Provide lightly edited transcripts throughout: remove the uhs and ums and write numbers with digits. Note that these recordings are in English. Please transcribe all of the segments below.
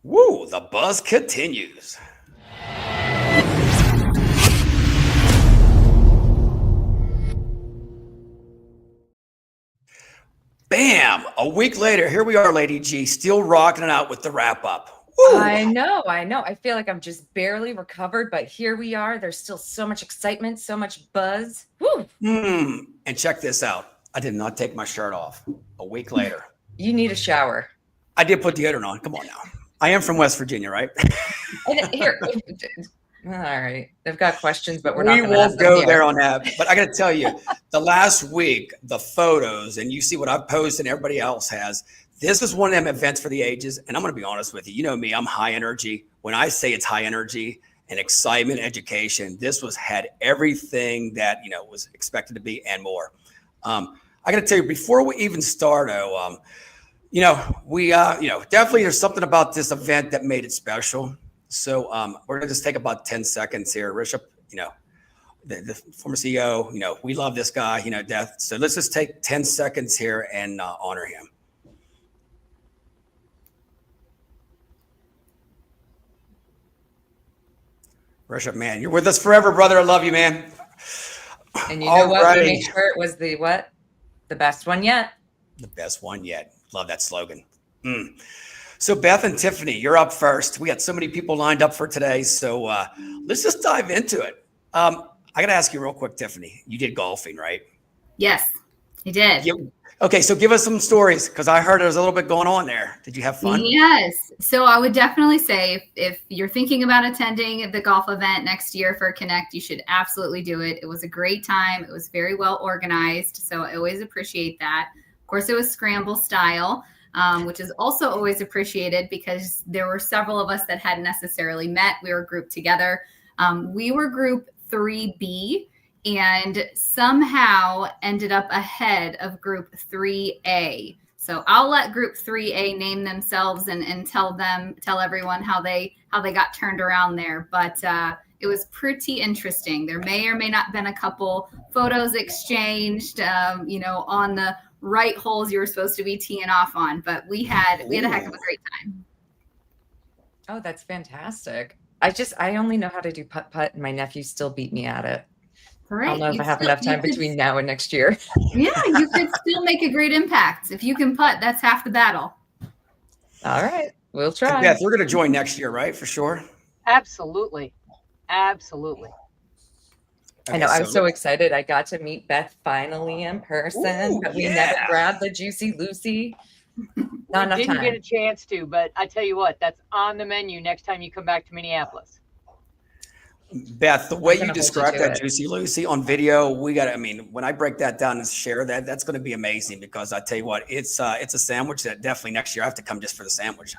Woo, the buzz continues. Bam! A week later, here we are, Lady G, still rocking it out with the wrap up. Woo! I know. I feel like I'm just barely recovered, but here we are. There's still so much excitement, so much buzz. Woo! And check this out. I did not take my shirt off. A week later. You need a shower. I did put deodorant on. Come on now. I am from West Virginia, right? And here. All right. They've got questions, but we won't go there on that. But I got to tell you, the last week, the photos, and you see what I've posted and everybody else has, this is one of them events for the ages. And I'm going to be honest with you. You know me, I'm high energy. When I say it's high energy and excitement, education, this had everything that, was expected to be and more. I got to tell you, before we even start, definitely there's something about this event that made it special. So we're gonna just take about 10 seconds here. Rishabh, the former CEO, we love this guy, death. So let's just take 10 seconds here and honor him. Rishabh, man, you're with us forever, brother. I love you, man. And you know what? We made sure it was the what? The best one yet. The best one yet. Love that slogan. So Beth and Tiffany, you're up first. We got so many people lined up for today. So let's just dive into it. I got to ask you real quick, Tiffany, you did golfing, right? Yes, I did. Okay, so give us some stories because I heard there was a little bit going on there. Did you have fun? Yes. So I would definitely say if you're thinking about attending the golf event next year for Connect, you should absolutely do it. It was a great time. It was very well organized. So I always appreciate that. Of course, it was scramble style. Which is also always appreciated because there were several of us that hadn't necessarily met. We were grouped together. We were group 3B and somehow ended up ahead of group 3A. So I'll let group 3A name themselves and tell everyone how they got turned around there. But it was pretty interesting. There may or may not been a couple photos exchanged, on the right holes you were supposed to be teeing off on, but we had a heck of a great time. Oh, that's fantastic. I only know how to do putt, and my nephew still beat me at it. Right. I don't know if I have enough time between now and next year. Yeah, you could still make a great impact. If you can putt, that's half the battle. All right, we'll try. Beth, we're going to join next year, right? For sure. Absolutely. I know. I'm so excited. I got to meet Beth finally in person, but we never grabbed the Juicy Lucy. Not enough time. Didn't get a chance to, but I tell you what, that's on the menu next time you come back to Minneapolis. Beth, the way you described that Juicy Lucy on video, when I break that down and share that, that's going to be amazing because I tell you what, it's a sandwich that definitely next year I have to come just for the sandwich.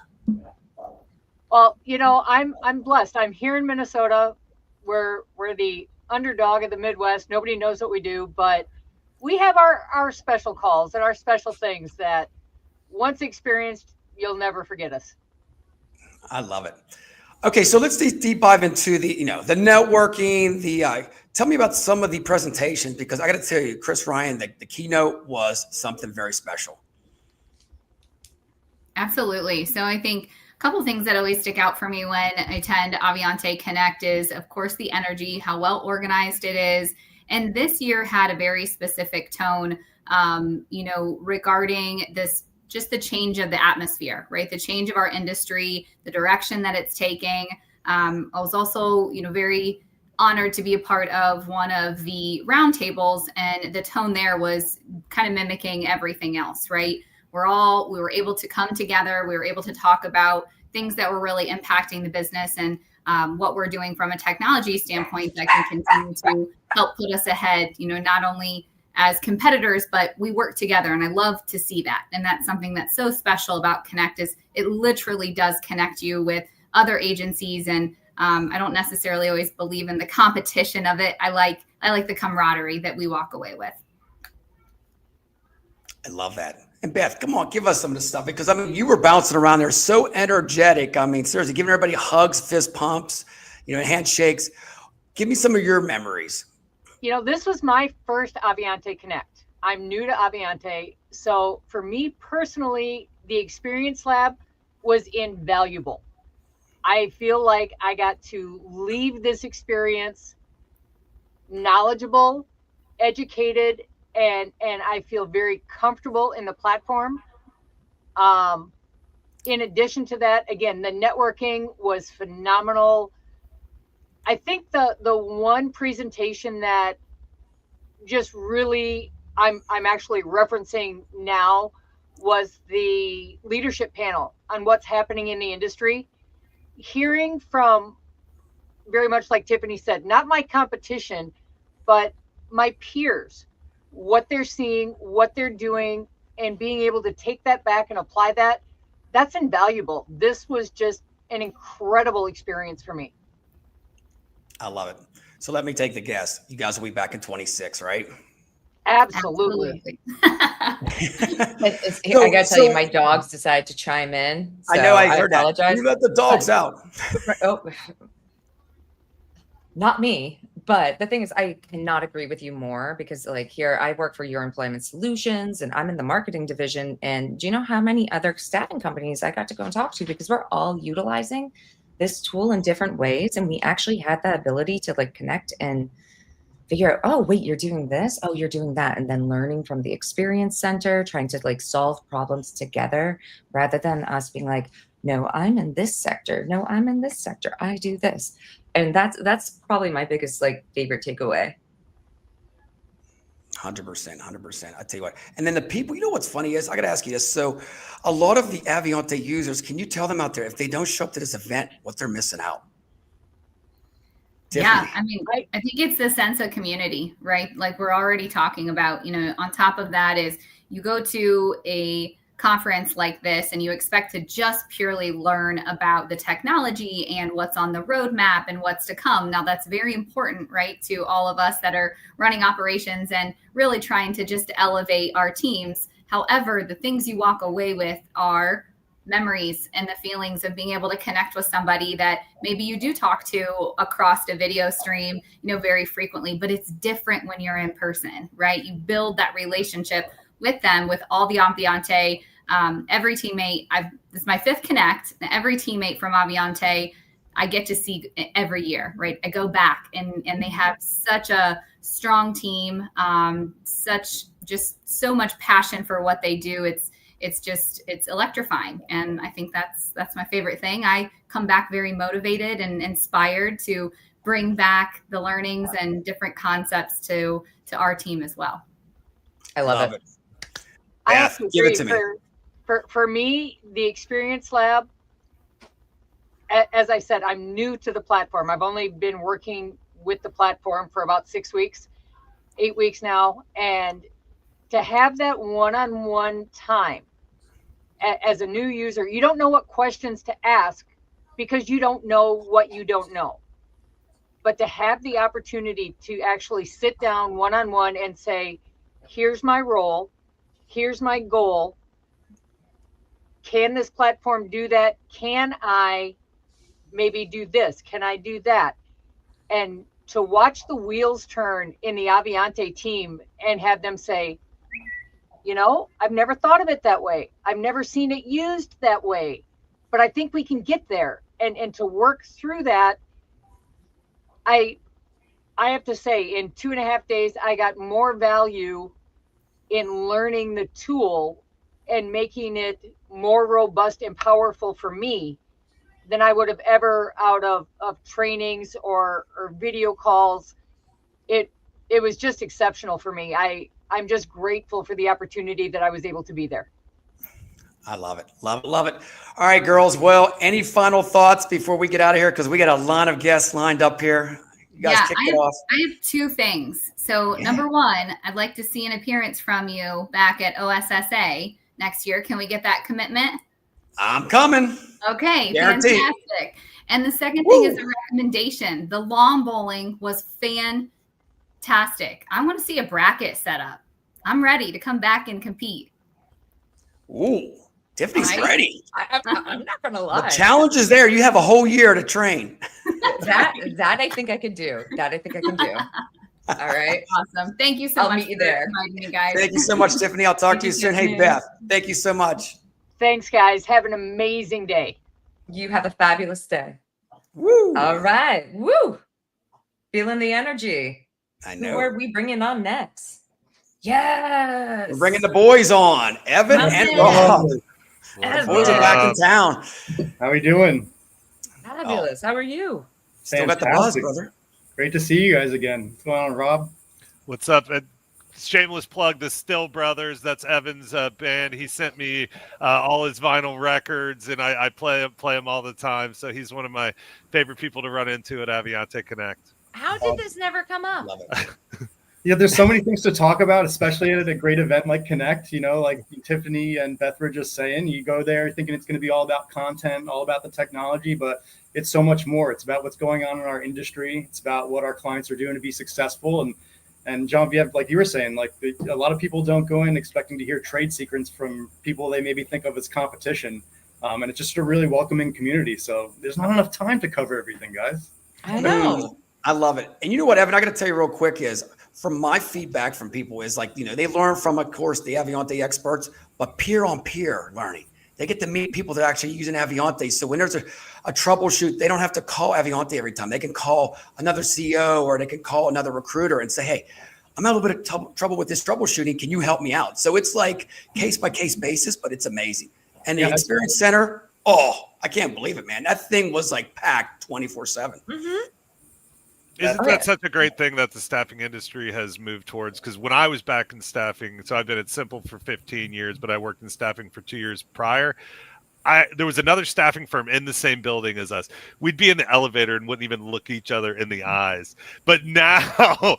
Well, I'm blessed. I'm here in Minnesota. We're the underdog of the Midwest. Nobody knows what we do, but we have our special calls and our special things that once experienced, you'll never forget us. I love it. Okay, so let's deep dive into the networking. Tell me about some of the presentations because I got to tell you, Chris Ryan, the keynote was something very special. Absolutely. So I think a couple of things that always stick out for me when I attend Avionte Connect is, of course, the energy, how well organized it is. And this year had a very specific tone, regarding this, just the change of the atmosphere, right? The change of our industry, the direction that it's taking. I was also, very honored to be a part of one of the roundtables, and the tone there was kind of mimicking everything else, right? We were able to come together. We were able to talk about things that were really impacting the business and what we're doing from a technology standpoint that can continue to help put us ahead, not only as competitors, but we work together. And I love to see that. And that's something that's so special about Connect is it literally does connect you with other agencies. And I don't necessarily always believe in the competition of it. I like the camaraderie that we walk away with. I love that. And Beth, come on, give us some of the stuff because you were bouncing around there so energetic. Seriously, giving everybody hugs, fist pumps, handshakes. Give me some of your memories. This was my first Avionte Connect. I'm new to Avionte. So for me personally, the Experience Lab was invaluable. I feel like I got to leave this experience knowledgeable, educated, and I feel very comfortable in the platform. In addition to that, again, the networking was phenomenal. I think the one presentation that just really I'm actually referencing now was the leadership panel on what's happening in the industry. Hearing from, very much like Tiffany said, not my competition, but my peers, what they're seeing, what they're doing, and being able to take that back and apply that, that's invaluable. This was just an incredible experience for me. I love it. So let me take the guess. You guys will be back in 26, right? Absolutely. I gotta tell you, my dogs decided to chime in. So I know, I heard apologize. that. You let the dogs out. Oh, not me. But the thing is, I cannot agree with you more, because like here, I work for Your Employment Solutions and I'm in the marketing division. And do you know how many other staffing companies I got to go and talk to, because we're all utilizing this tool in different ways. And we actually had the ability to like connect and figure out, oh, wait, you're doing this. Oh, you're doing that. And then learning from the experience center, trying to like solve problems together, rather than us being like, no, I'm in this sector. No, I'm in this sector. I do this. And that's probably my biggest like favorite takeaway. 100%. I tell you what. And then the people, you know what's funny is, I got to ask you this. So a lot of the Avionte users, can you tell them out there, if they don't show up to this event, what they're missing out? Tiffany. Yeah, I mean, I think it's the sense of community, right? Like we're already talking about, on top of that is you go to a conference like this and you expect to just purely learn about the technology and what's on the roadmap and what's to come. Now that's very important, right, to all of us that are running operations and really trying to just elevate our teams. However, the things you walk away with are memories and the feelings of being able to connect with somebody that maybe you do talk to across a video stream, very frequently, but it's different when you're in person, right? You build that relationship with them, with all the Avionte, every teammate. This is my 5th Connect. Every teammate from Avionte, I get to see every year, right? I go back and they have such a strong team, so much passion for what they do. It's electrifying. And I think that's my favorite thing. I come back very motivated and inspired to bring back the learnings and different concepts to our team as well. I love it. I have to agree. For me, the Experience Lab, as I said, I'm new to the platform. I've only been working with the platform for about 8 weeks now. And to have that one-on-one time as a new user, you don't know what questions to ask because you don't know what you don't know. But to have the opportunity to actually sit down one-on-one and say, here's my role, here's my goal. Can this platform do that? Can I maybe do this? Can I do that? And to watch the wheels turn in the Avionte team and have them say, I've never thought of it that way. I've never seen it used that way, but I think we can get there. And to work through that, I have to say, in 2.5 days, I got more value in learning the tool and making it more robust and powerful for me than I would have ever out of trainings or video calls. It was just exceptional for me. I'm just grateful for the opportunity that I was able to be there. I love it. Love it. All right, girls. Well, any final thoughts before we get out of here? Because we got a line of guests lined up here. You guys kick it off. I have 2 things. So number 1, I'd like to see an appearance from you back at OSSA next year. Can we get that commitment? I'm coming. Okay, guaranteed. Fantastic. And the second thing is a recommendation. The lawn bowling was fantastic. I want to see a bracket set up. I'm ready to come back and compete. Ooh, Tiffany's ready. I'm not going to lie. The challenge is there. You have a whole year to train. That I think I could do. All right. Awesome. Thank you so much. I'll meet you there. Me, guys. Thank you so much, Tiffany. I'll talk to you soon. Hey, Beth. Thank you so much. Thanks, guys. Have an amazing day. You have a fabulous day. Woo! All right. Woo! Feeling the energy. I Who know. are we bringing on next? Yes. We're bringing the boys on, Evan Come and in. Rob. Evan. Boys are back in town. How we doing? Fabulous. How are you? Still got the buzz, Fantastic. brother. Great to see you guys again. What's going on, Rob? What's up? Shameless plug, the Still Brothers. That's Evan's band. He sent me all his vinyl records, and I play them all the time. So he's one of my favorite people to run into at Avionte Connect. How did this never come up? Love it. Yeah, there's so many things to talk about, especially at a great event like Connect. You know, like Tiffany and Beth were just saying, you go there thinking it's going to be all about content, all about the technology, but it's so much more. It's about what's going on in our industry. It's about what our clients are doing to be successful. And John, like you were saying, like a lot of people don't go in expecting to hear trade secrets from people they maybe think of as competition. And it's just a really welcoming community. So there's not enough time to cover everything, guys. I know. I love it. And you know what, Evan, I got to tell you real quick is from my feedback from people is like, they learn from, of course, the Avionte experts, but peer on peer learning. They get to meet people that are actually using Avionte. So when there's a troubleshoot, they don't have to call Avionte every time. They can call another CEO or they can call another recruiter and say, hey, I'm having a little bit of trouble with this troubleshooting. Can you help me out? So it's like case by case basis, but it's amazing. And the Experience Center, I can't believe it, man. That thing was like packed 24/7. Mm-hmm. Isn't that such a great thing that the staffing industry has moved towards? Because when I was back in staffing, so I've been at Simple for 15 years, but I worked in staffing for 2 years prior. There was another staffing firm in the same building as us. We'd be in the elevator and wouldn't even look each other in the eyes. But now,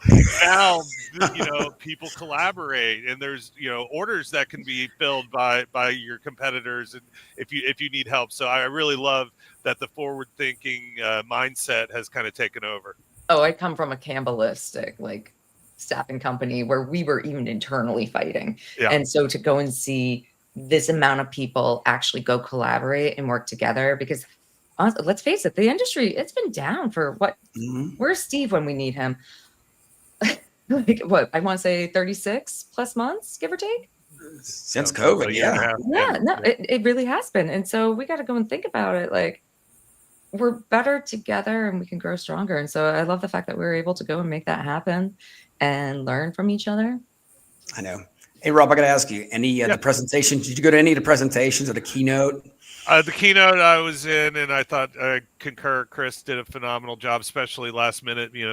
people collaborate, and there's orders that can be filled by your competitors, and if you need help. So I really love that the forward thinking mindset has kind of taken over. Oh, I come from a Campbellistic staffing company where we were even internally fighting. Yeah. And so to go and see this amount of people actually go collaborate and work together, because let's face it, the industry, it's been down for what? Mm-hmm. Where's Steve when we need him? What? I want to say 36 plus months, give or take. Since COVID, yeah. No, it really has been. And so we got to go and think about it. Like, we're better together and we can grow stronger. And so I love the fact that we were able to go and make that happen and learn from each other. I know. Hey, Rob, I got to ask you, the presentations, did you go to any of the presentations or the keynote? The keynote I was in, and I thought I concur. Chris did a phenomenal job, especially last minute, being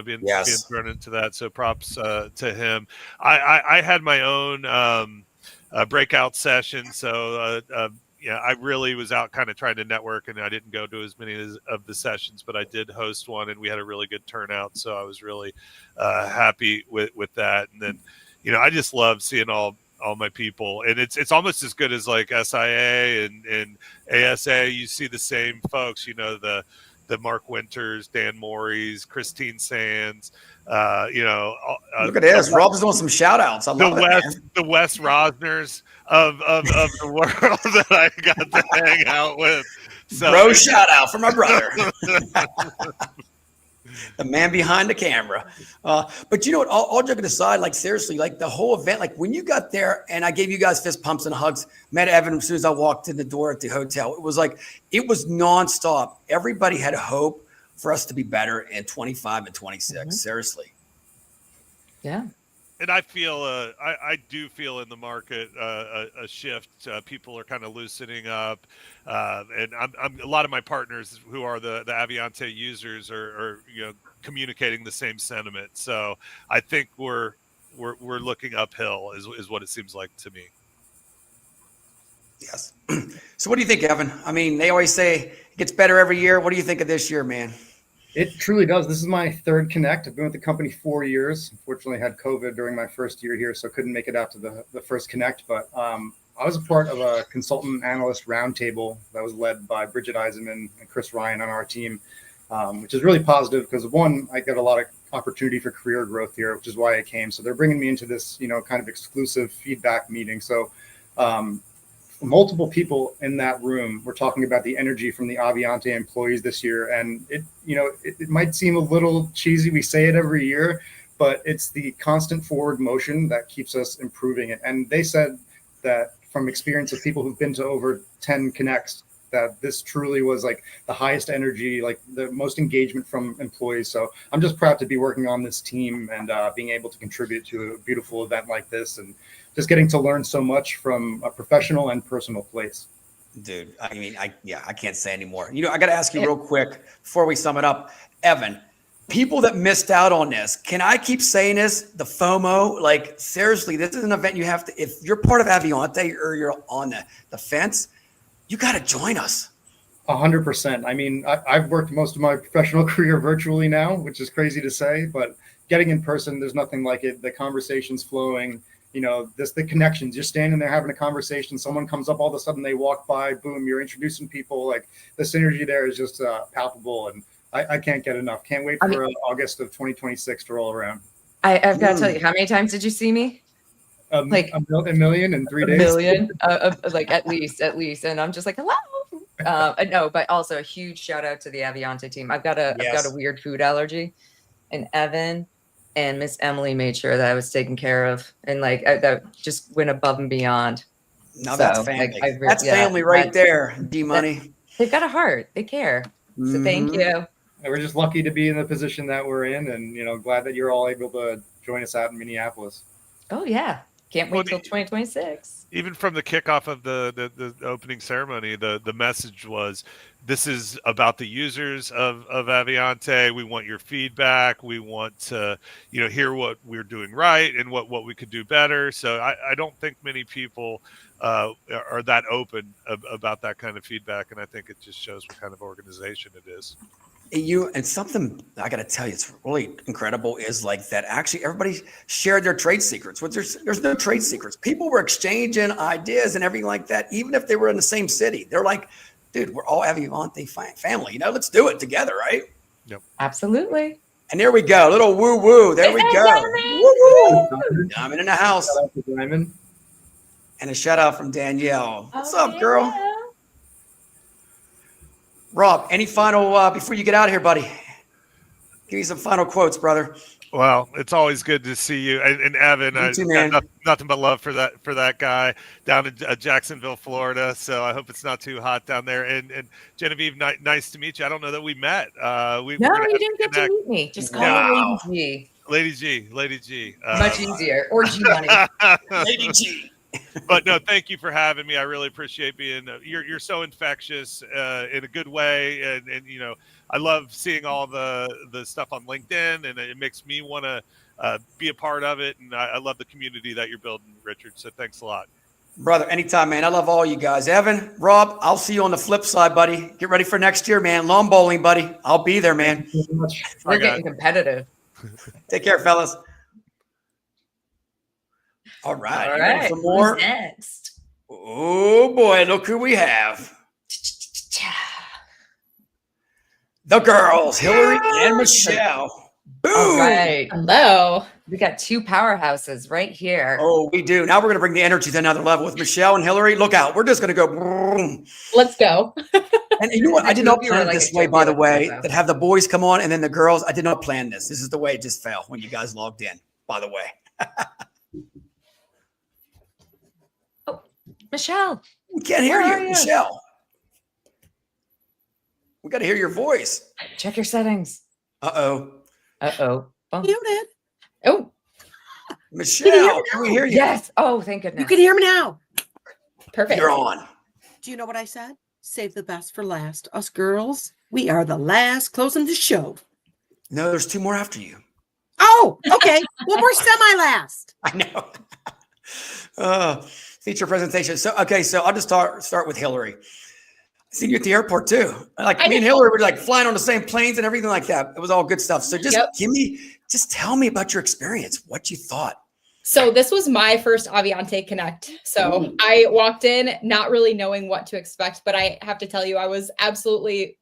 thrown into that. So props to him. I had my own breakout session. So, I really was out kind of trying to network, and I didn't go to as many of the sessions, but I did host one, and we had a really good turnout. So I was really happy with that. And then, I just love seeing all my people, and it's almost as good as like SIA and ASA. You see the same folks, the Mark Winters, Dan Morey's, Christine Sands, look at this. Rob's doing some shout outs. I love the Wes Rosners of the world that I got to hang out with. So, bro, shout out for my brother. The man behind the camera. But you know what, all joking aside, like seriously, like the whole event, like when you got there and I gave you guys fist pumps and hugs, met Evan as soon as I walked in the door at the hotel, it was nonstop. Everybody had hope for us to be better in 25 and 26. Mm-hmm. Seriously. Yeah. And I feel, I do feel in the market a shift. People are kind of loosening up, and I'm a lot of my partners who are the Avionte users are communicating the same sentiment. So I think we're looking uphill is what it seems like to me. Yes. So what do you think, Evan? I mean, they always say it gets better every year. What do you think of this year, man? It truly does. This is my third Connect. I've been with the company 4 years. Unfortunately, I had COVID during my first year here, so couldn't make it out to the first Connect. But I was a part of a consultant analyst roundtable that was led by Bridget Eisenman and Chris Ryan on our team, which is really positive because, one, I got a lot of opportunity for career growth here, which is why I came. So they're bringing me into this, kind of exclusive feedback meeting. So multiple people in that room were talking about the energy from the Avionte employees this year. And it might seem a little cheesy. We say it every year, but it's the constant forward motion that keeps us improving it. And they said that from experience of people who've been to over 10 Connects, that this truly was like the highest energy, like the most engagement from employees. So I'm just proud to be working on this team and being able to contribute to a beautiful event like this, and just getting to learn so much from a professional and personal place. Dude, I mean, I can't say anymore. You know, I got to ask you real quick before we sum it up, Evan. People that missed out on this, can I keep saying this? The FOMO, like seriously, this is an event you have to. If you're part of Avionte or you're on the fence, you got to join us. 100%. I mean, I've worked most of my professional career virtually now, which is crazy to say, but getting in person, there's nothing like it. The conversations flowing, you know, the connections. You're standing there having a conversation. Someone comes up, all of a sudden they walk by, boom, you're introducing people. Like the synergy there is just palpable, and I can't get enough. Can't wait for August of 2026 to roll around. I've got to tell you, how many times did you see me? Like a million in 3 days. A million, like at least. And I'm just like, hello. No, but also a huge shout out to the Avionte team. I've got a weird food allergy, and Evan and Miss Emily made sure that I was taken care of, and like that just went above and beyond. No, that's family. Like, that's family right there. D Money. They've got a heart. They care. So thank you. We're just lucky to be in the position that we're in, and you know, glad that you're all able to join us out in Minneapolis. Oh yeah, can't wait till 2026. Even from the kickoff of the opening ceremony, the message was, this is about the users of Avionte. We want your feedback. We want to, you know, hear what we're doing right and what we could do better. So I don't think many people are that open about that kind of feedback, and I think it just shows what kind of organization it is. And something I got to tell you, it's really incredible, is like that actually everybody shared their trade secrets. There's no trade secrets. People were exchanging ideas and everything like that, even if they were in the same city. They're like, dude, we're all Avionte family. You know, let's do it together, right? Yep. Absolutely. And there we go. Little woo woo. There we go. Woo woo. Diamond in the house. Shout out to Diamond. And a shout out from Danielle. What's up, girl? Rob, any final, before you get out of here, buddy? Give me some final quotes, brother. Well, it's always good to see you. And Evan, I got nothing but love for that guy down in Jacksonville, Florida. So I hope it's not too hot down there. And Genevieve, nice to meet you. I don't know that we met. No, you didn't get to meet me. Just call me Lady G. Lady G. Much easier. Or G Money. Lady G. But no, thank you for having me. I really appreciate being. You're so infectious in a good way, and you know, I love seeing all the stuff on LinkedIn, and it makes me want to be a part of it. And I love the community that you're building, Richard. So thanks a lot, brother. Anytime, man. I love all you guys. Evan, Rob, I'll see you on the flip side, buddy. Get ready for next year, man. Lawn bowling, buddy. I'll be there, man. We're getting competitive. Take care, fellas. All right. For more? Who's next? Oh boy, look who we have. The girls, Hillary and Michelle. Boom. All right. Hello. We got two powerhouses right here. Oh, we do. Now we're going to bring the energy to another level with Michelle and Hillary. Look out. We're just going to go. Boom. Let's go. And you know what? I did not plan this way, by the way, that have the boys come on and then the girls. I did not plan this. This is the way it just fell when you guys logged in, by the way. Michelle. We can't hear you, Michelle. We got to hear your voice. Check your settings. Uh-oh. Muted. Oh. Michelle, can we hear you? Yes. Oh, thank goodness. You can hear me now. Perfect. You're on. Do you know what I said? Save the best for last. Us girls, we are the last closing the show. No, there's two more after you. Oh, okay. Well, we're semi-last. I know. Feature presentation. So, okay, so I'll just start with Hillary. I seen you at the airport too. Like me and Hillary were like flying on the same planes and everything like that. It was all good stuff. So just tell me about your experience, what you thought. So this was my first Avionte Connect. So I walked in not really knowing what to expect, but I have to tell you, I was absolutely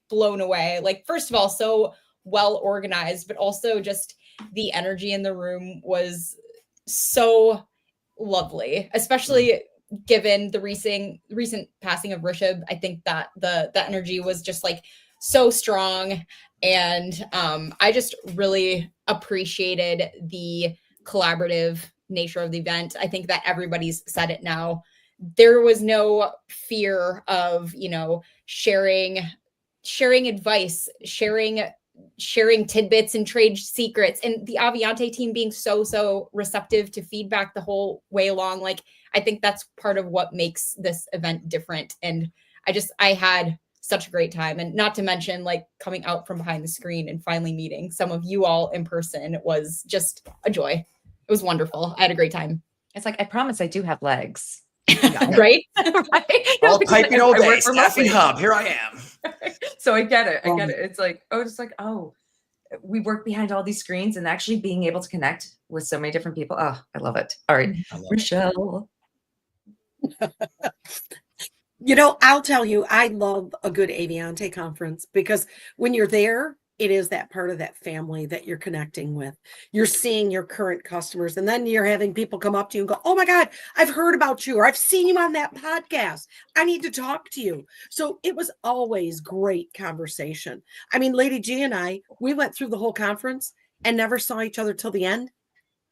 blown away. Like, first of all, so well organized, but also just the energy in the room was so lovely, especially given the recent passing of Rishabh. I think that the energy was just like so strong, and I just really appreciated the collaborative nature of the event. I think that everybody's said it now. There was no fear of, sharing advice, sharing tidbits and trade secrets, and the Avionte team being so receptive to feedback the whole way along. Like, I think that's part of what makes this event different. And I had such a great time. And not to mention, like, coming out from behind the screen and finally meeting some of you all in person was just a joy. It was wonderful. I had a great time. It's like, I promise I do have legs. Right? Right? All Because typing I all work day, remotely. staffing hub. Here I am. So I get it. It's like, we work behind all these screens, and actually being able to connect with so many different people. Oh, I love it. All right, Michelle. I'll tell you, I love a good Avionte conference because when you're there, it is that part of that family that you're connecting with. You're seeing your current customers, and then you're having people come up to you and go, "Oh my God, I've heard about you, or I've seen you on that podcast. I need to talk to you." So it was always great conversation. I mean, Lady G and I, we went through the whole conference and never saw each other till the end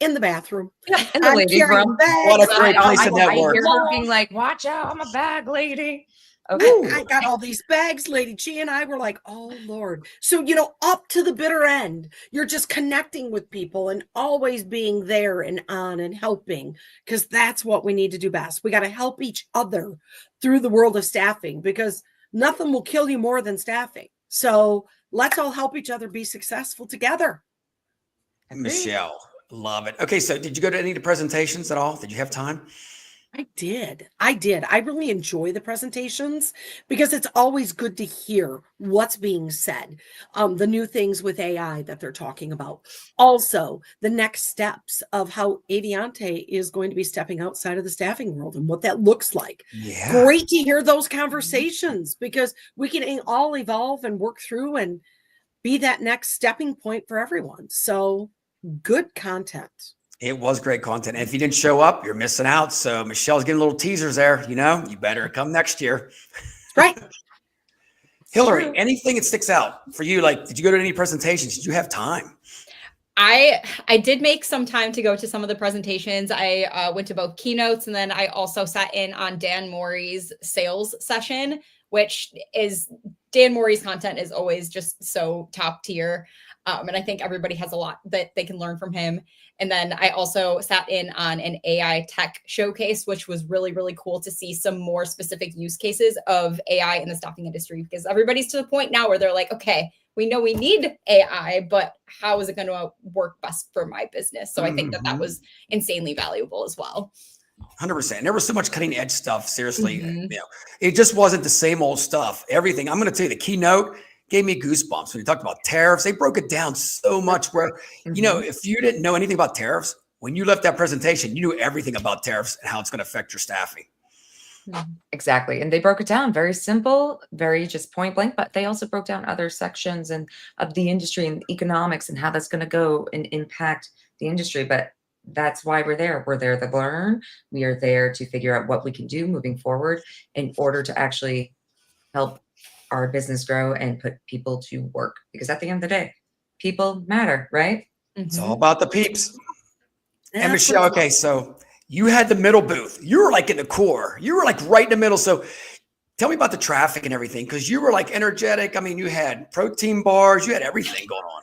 in the bathroom. Yeah, in the ladies' room. What a great place to network. I hear her being like, "Watch out, I'm a bag lady." Okay. I got all these bags. Lady G and I were like, "Oh Lord." So, up to the bitter end, you're just connecting with people and always being there and on and helping, because that's what we need to do best. We got to help each other through the world of staffing, because nothing will kill you more than staffing. So let's all help each other be successful together. Michelle, love it. Okay, so did you go to any of the presentations at all? Did you have time? I did. I really enjoy the presentations because it's always good to hear what's being said. The new things with AI that they're talking about. Also, the next steps of how Avionte is going to be stepping outside of the staffing world and what that looks like. Yeah. Great to hear those conversations, because we can all evolve and work through and be that next stepping point for everyone. So good content. It was great content. And if you didn't show up, you're missing out. So Michelle's getting little teasers there. You better come next year. Right. Hillary, anything that sticks out for you? Like, did you go to any presentations? Did you have time? I did make some time to go to some of the presentations. I went to both keynotes, and then I also sat in on Dan Morey's sales session, which is Dan Morey's content is always just so top tier. And I think everybody has a lot that they can learn from him. And then I also sat in on an AI tech showcase, which was really, really cool to see some more specific use cases of AI in the staffing industry, because everybody's to the point now where they're like, okay, we know we need AI, but how is it going to work best for my business? So I think that was insanely valuable as well. 100%. There was so much cutting edge stuff. Seriously, it just wasn't the same old stuff. Everything. I'm going to tell you, the keynote gave me goosebumps when you talked about tariffs. They broke it down so much where, if you didn't know anything about tariffs, when you left that presentation, you knew everything about tariffs and how it's going to affect your staffing. Exactly. And they broke it down very simple, very just point blank, but they also broke down other sections and of the industry and economics and how that's going to go and impact the industry. But that's why we're there. We're there to learn. We are there to figure out what we can do moving forward in order to actually help our business grow and put people to work, because at the end of the day, people matter, right? It's all about the peeps. And Michelle, okay, so you had the middle booth. You were like in the core. You were like right in the middle. So tell me about the traffic and everything, because you were like energetic. I mean, you had protein bars, you had everything going on.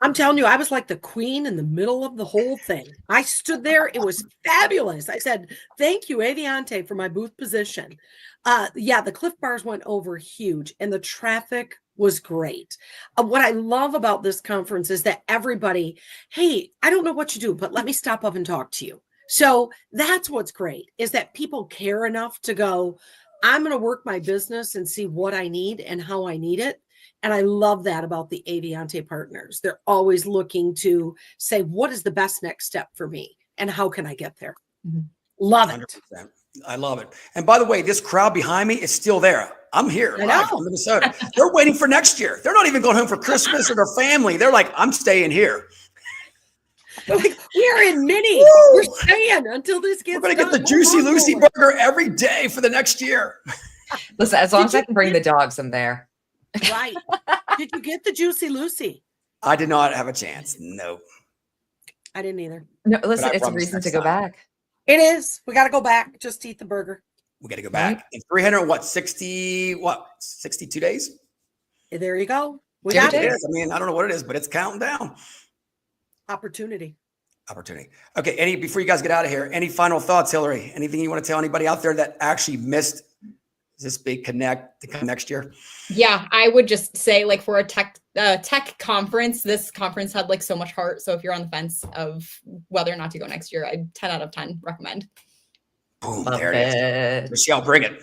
I'm telling you, I was like the queen in the middle of the whole thing. I stood there. It was fabulous. I said, "Thank you, Avionte, for my booth position." The Cliff Bars went over huge, and the traffic was great. What I love about this conference is that everybody, hey, I don't know what you do, but let me stop up and talk to you. So that's what's great, is that people care enough to go, I'm going to work my business and see what I need and how I need it. And I love that about the Avionte partners. They're always looking to say, what is the best next step for me? And how can I get there? Love it. 100%. I love it. And by the way, this crowd behind me is still there. I'm here live from Minnesota. They're waiting for next year. They're not even going home for Christmas or their family. They're like, I'm staying here. They're like, we're in Mini. Woo! We're staying until this gets We're going to get done. the Juicy Lucy burger every day for the next year. Listen, as long as I can bring the dogs, I'm there. Right. Did you get the Juicy Lucy? I did not have a chance. No. I didn't either. No, listen, I it's a promise reason next to go time. back. It is. We got to go back just to eat the burger. We got to go back in 62 days. There you go. We There got it it. is. I mean, I don't know what it is, but it's counting down. Opportunity. Okay. Before you guys get out of here, any final thoughts, Hillary? Anything you want to tell anybody out there that actually missed this big Connect to come next year? Yeah, I would just say, like, for a tech conference, this conference had like so much heart. So if you're on the fence of whether or not to go next year, I'd 10 out of 10 recommend. Boom, Love there it is. it. Michelle, bring it.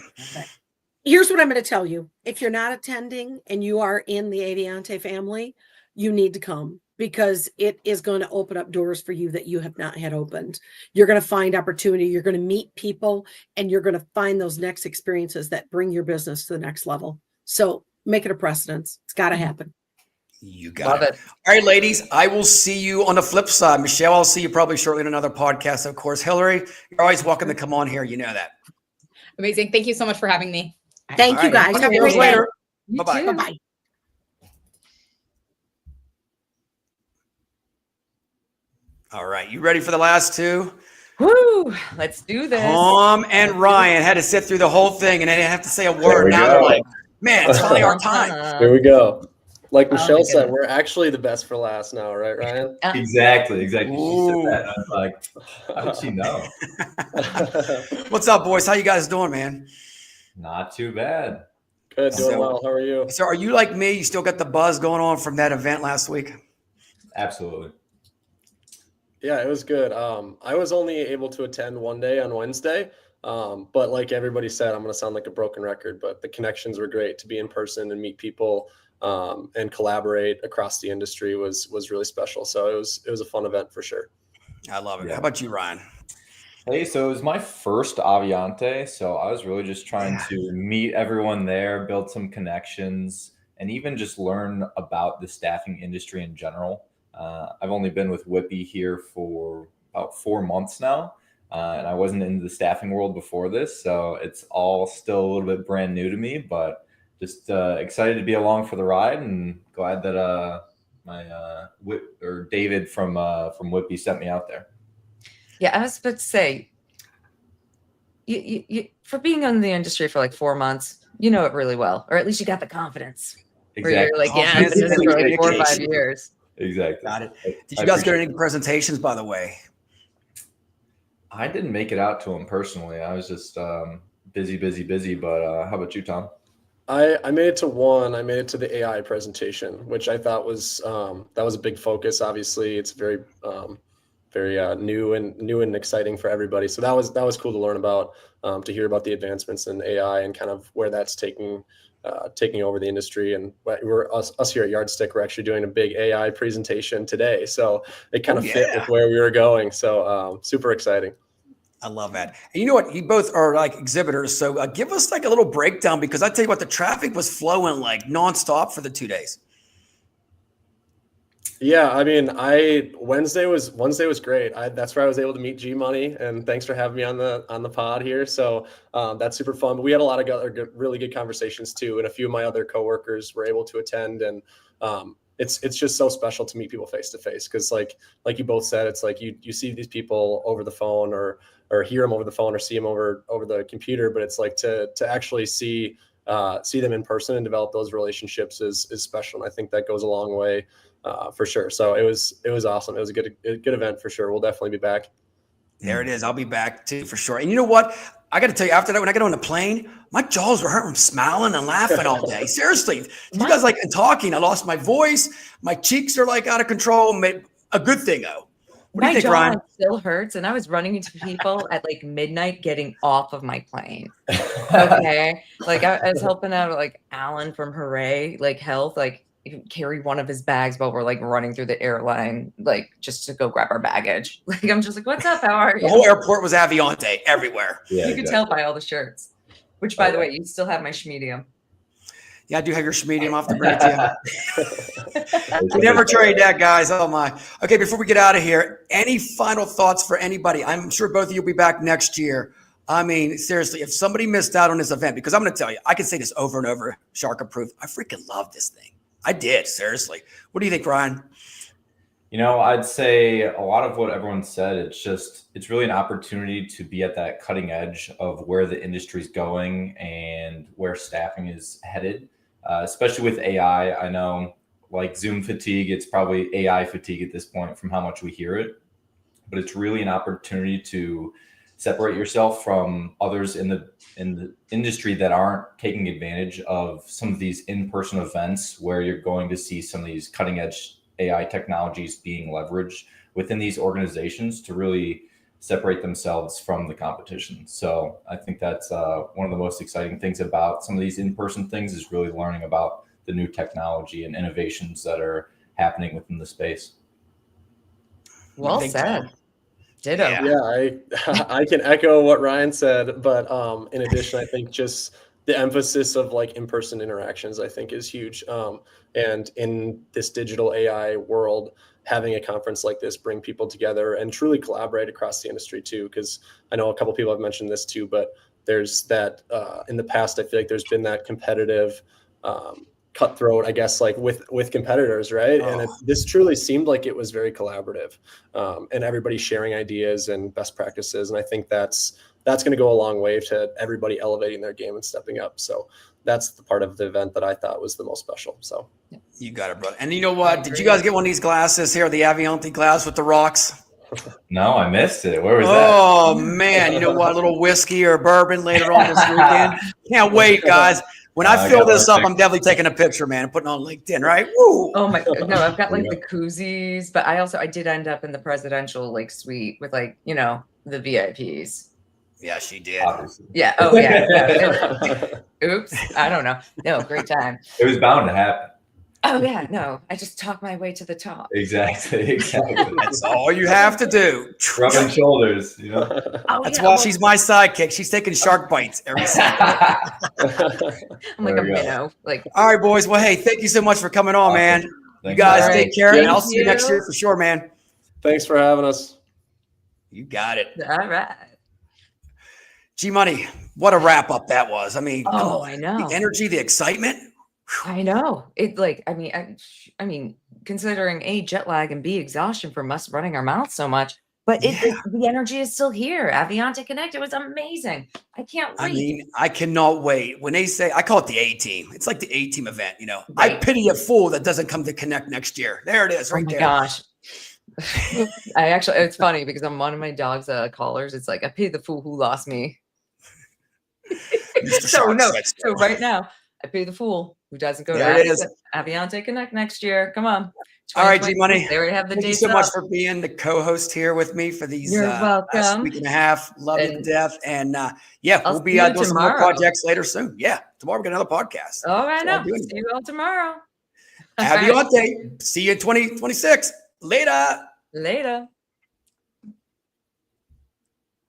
Here's what I'm going to tell you. If you're not attending and you are in the Avionte family, you need to come, because it is going to open up doors for you that you have not had opened. You're going to find opportunity. You're going to meet people, and you're going to find those next experiences that bring your business to the next level. So make it a precedence. It's got to happen. You got it. All right, ladies, I will see you on the flip side. Michelle, I'll see you probably shortly in another podcast, of course. Hillary, you're always welcome to come on here. You know that. Amazing. Thank you so much for having me. Thank you, guys. Have a great day. Later. You Bye-bye. too. Bye-bye. All right. You ready for the last two? Woo! Let's do this. Tom and Ryan had to sit through the whole thing, and they didn't have to say a word. Now they're like, man, it's finally our time. Here we go. Like Michelle my said, goodness. we're actually the best for last now, right, Ryan? Exactly. She said Ooh. that. I was like, how did she know? What's up, boys? How you guys doing, man? Not too bad. Good, doing So- well. How are you? So are you like me? You still got the buzz going on from that event last week? Absolutely. Yeah, it was good. I was only able to attend one day on Wednesday, but like everybody said, I'm going to sound like a broken record, but the connections were great. To be in person and meet people and collaborate across the industry was really special. So it was a fun event for sure. I love it. Yeah. How about you, Ryan? Hey, so it was my first Avionte, so I was really just trying to meet everyone there, build some connections, and even just learn about the staffing industry in general. I've only been with Whippy here for about 4 months now, and I wasn't in the staffing world before this, so it's all still a little bit brand new to me, but just excited to be along for the ride, and glad that David from Whippy sent me out there. Yeah, I was about to say, you for being in the industry for like 4 months, you know it really well, or at least you got the confidence. Where you're like, yeah, I've been in it for like 4 or 5 years. Exactly. Got it. Did you guys get any presentations, by the way? I didn't make it out to him personally. I was just busy. But how about you, Tom? I made it to one. I made it to the AI presentation, which I thought was that was a big focus. Obviously, it's very new and exciting for everybody. So that was cool to learn about, to hear about the advancements in AI and kind of where that's taking over the industry. And we're us here at Yardstick. We're actually doing a big AI presentation today, so it kind of fit with where we were going. So super exciting. I love that. And you know what? You both are like exhibitors. So give us like a little breakdown, because I tell you what, the traffic was flowing like nonstop for the 2 days. Yeah, I mean, Wednesday was great. That's where I was able to meet G Money, and thanks for having me on the pod here. So that's super fun. But we had a lot of other really good conversations too, and a few of my other coworkers were able to attend, and it's just so special to meet people face to face, because like you both said, it's like you see these people over the phone or hear them over the phone or see them over the computer, but it's like to actually see them in person and develop those relationships is special, and I think that goes a long way. For sure. So it was awesome. It was a good event for sure. We'll definitely be back. There it is. I'll be back too, for sure. And you know what? I got to tell you, after that, when I got on the plane, my jaws were hurting from smiling and laughing all day. Seriously. You guys like talking. I lost my voice. My cheeks are like out of control. A good thing though. What do you think, jaw Ryan? still hurts, and I was running into people at like midnight getting off of my plane. Okay. Like I was helping out like Alan from Hooray, like Health, like carry one of his bags while we're like running through the airline, like just to go grab our baggage. Like I'm just like, what's up? How are you? The whole airport was Avionte everywhere. Yeah, you could tell by all the shirts. Which, by the way, you still have my schmedium. Yeah, I do have your schmedium. I'll have to bring it to you. Never trade that, guys. Oh my. Okay, before we get out of here, any final thoughts for anybody? I'm sure both of you will be back next year. I mean, seriously, if somebody missed out on this event, because I'm going to tell you, I can say this over and over, Shark approved. I freaking love this thing. I did, seriously. What do you think, Ryan? I'd say a lot of what everyone said, it's really an opportunity to be at that cutting edge of where the industry's going and where staffing is headed, especially with AI. I know like Zoom fatigue, it's probably AI fatigue at this point from how much we hear it, but it's really an opportunity to separate yourself from others in the industry that aren't taking advantage of some of these in-person events where you're going to see some of these cutting edge AI technologies being leveraged within these organizations to really separate themselves from the competition. So I think that's one of the most exciting things about some of these in-person things is really learning about the new technology and innovations that are happening within the space. Well said. Ditto. Yeah, I can echo what Ryan said, but in addition, I think just the emphasis of like in-person interactions, I think, is huge. And in this digital AI world, having a conference like this bring people together and truly collaborate across the industry too. Because I know a couple people have mentioned this too, but there's that in the past, I feel like there's been that competitive cutthroat, I guess, like with competitors, right? And this truly seemed like it was very collaborative, and everybody sharing ideas and best practices. And I think that's going to go a long way to everybody elevating their game and stepping up. So that's the part of the event that I thought was the most special. So you got it, brother. And you know what? Did you guys get one of these glasses here, the Avionte glass with the rocks? No, I missed it. Where was that? Oh man, you know what? A little whiskey or bourbon later on this weekend. Can't wait, guys. When I fill this up, I'm definitely taking a picture, man, and putting it on LinkedIn, right? Woo! Oh my God. No, I've got like the koozies, but I did end up in the presidential like suite with like, the VIPs. Yeah, she did. Obviously. Yeah. Oh yeah. Oops. I don't know. No, great time. It was bound to happen. Oh yeah. No, I just talked my way to the top. Exactly. That's all you have to do. Rubbing shoulders, That's why she's my sidekick. She's taking shark bites every second. I'm like a minnow. Like, all right, boys. Well, hey, thank you so much for coming on, man. You guys take care, and I'll see you next year for sure, man. Thanks for having us. You got it. All right. G Money, what a wrap up that was. I mean, I know the energy, the excitement. I know it. Like, I mean, considering jet lag and exhaustion from us running our mouths so much, but the energy is still here. Avionte CONNECT, it was amazing. I can't wait. I mean, I cannot wait. When they say, I call it the A team. It's like the A team event. Right. I pity a fool that doesn't come to Connect next year. There it is, right there. Oh my gosh. It's funny because I'm one of my dog's callers. It's like I pity the fool who lost me. So right now, I pay the fool who doesn't go to Avionte CONNECT next year. Come on. All right, G Money. They already have the Thank you so much for being the co-host here with me for these last week and a half. Love you to death. And we'll be doing some more projects later soon. Yeah, tomorrow we got another podcast. All right, see you all tomorrow. Avionte. See you in 2026. Later.